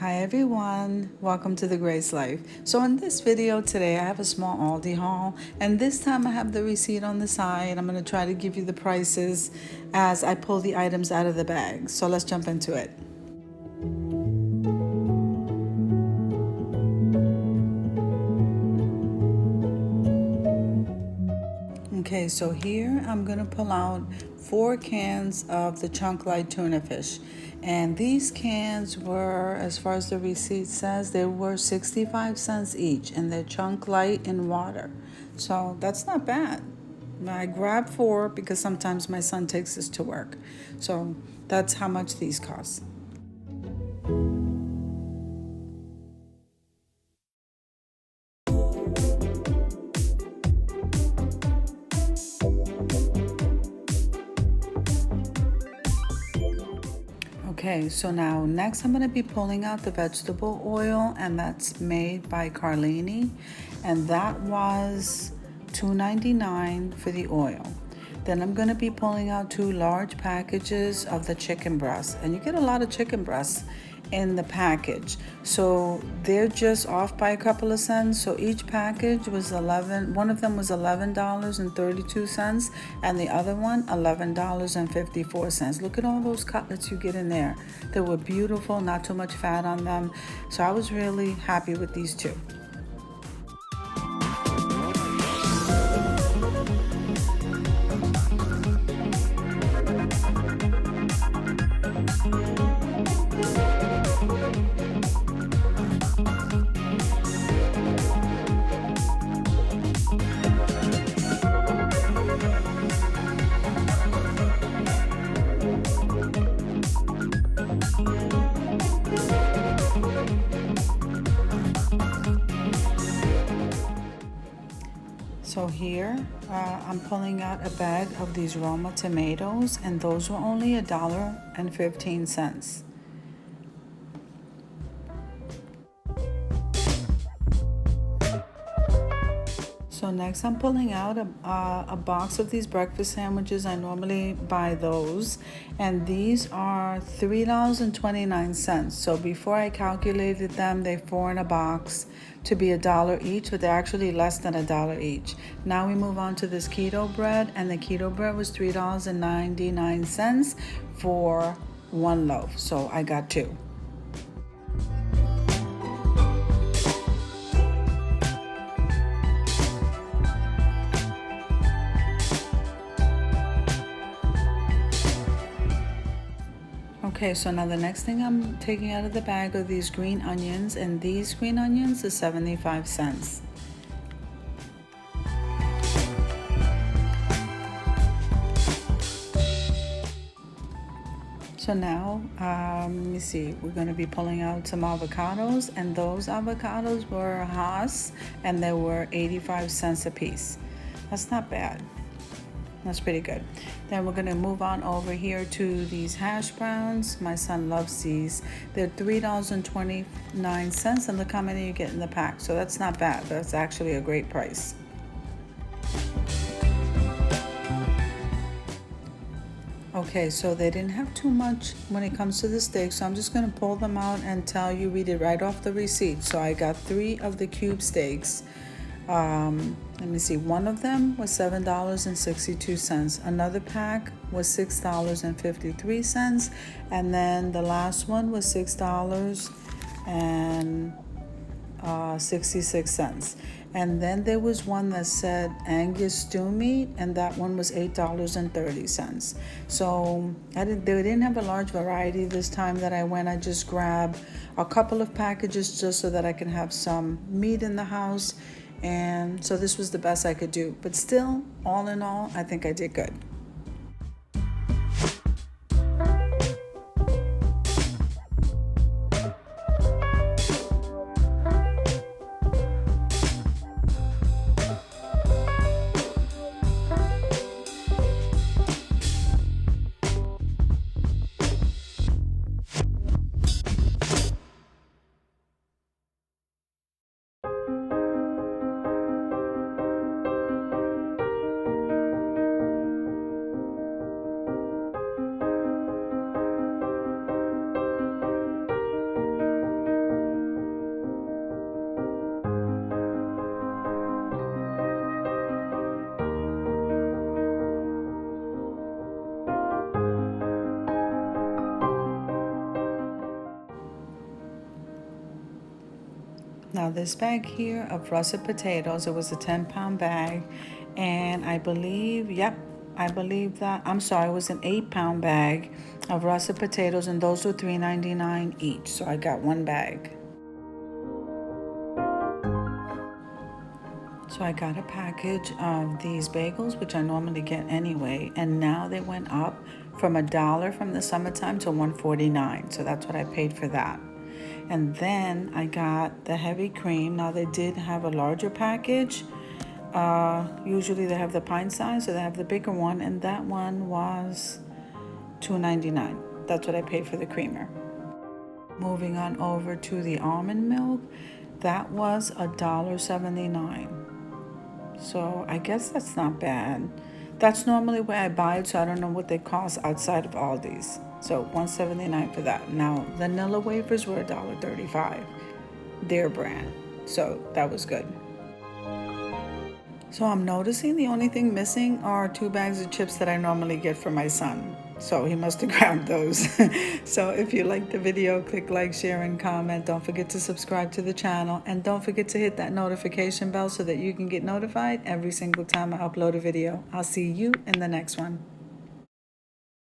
Hi everyone, welcome to The Grace Life. So in this video today I have a small Aldi haul, and this time I have the receipt on the side. I'm going to try to give you the prices as I pull the items out of the bag. So let's jump into it. Okay, so here I'm gonna pull out 4 cans of the chunk light tuna fish. And these cans were, as far as the receipt says, they were 65 cents each, and they're chunk light in water. So that's not bad. I grabbed 4 because sometimes my son takes this to work. So that's how much these cost. Okay, so now next I'm going to be pulling out the vegetable oil, and that's made by Carlini, and that was $2.99 for the oil. Then I'm going to be pulling out 2 large packages of the chicken breasts, and you get a lot of chicken breasts in the package, so they're just off by a couple of cents. So each package was one of them was $11.32, and the other one $11.54. Look at all those cutlets you get in there. They were beautiful, not too much fat on them, so I was really happy with these two. So here I'm pulling out a bag of these Roma tomatoes, and those were only $1.15. So next I'm pulling out a box of these breakfast sandwiches. I normally buy those, and these are $3.29. So before I calculated them, they're 4 in a box to be $1 each, but they're actually less than $1 each. Now we move on to this keto bread, and the keto bread was $3.99 for 1 loaf. So I got 2. Okay, so now the next thing I'm taking out of the bag are these green onions, and these green onions are 75 cents. So now, let me see, we're going to be pulling out some avocados, and those avocados were Haas, and they were 85 cents a piece. That's not bad. That's pretty good. Then we're gonna move on over here to these hash browns. My son loves these. They're $3.29, and look how many you get in the pack. So that's not bad. That's actually a great price. Okay, so they didn't have too much when it comes to the steak, so I'm just gonna pull them out and tell you, read it right off the receipt. So I got 3 of the cube steaks. Let me see, one of them was $7.62. Another pack was $6.53, and then the last one was $6.66. And then there was one that said Angus stew meat, and that one was $8.30. So they didn't have a large variety this time that I went. I just grabbed a couple of packages just so that I can have some meat in the house. And so this was the best I could do. But still, all in all, I think I did good. Now this bag here of russet potatoes, it was a 10-pound bag, and I believe, yep, I believe that, I'm sorry, it was an 8-pound bag of russet potatoes, and those were $3.99 each, so I got one bag. So I got a package of these bagels, which I normally get anyway, and now they went up from $1 from the summertime to $1.49, so that's what I paid for that. And then I got the heavy cream. Now they did have a larger package. Usually they have the pint size, so they have the bigger one, and that one was $2.99. That's what I paid for the creamer. Moving on over to the almond milk, that was $1.79. So I guess that's not bad. That's normally where I buy it, so I don't know what they cost outside of Aldi's. So $1.79 for that. Now vanilla wafers were $1.35, their brand. So that was good. So I'm noticing the only thing missing are 2 bags of chips that I normally get for my son. So he must have grabbed those. So if you liked the video, click like, share, and comment. Don't forget to subscribe to the channel. And don't forget to hit that notification bell so that you can get notified every single time I upload a video. I'll see you in the next one.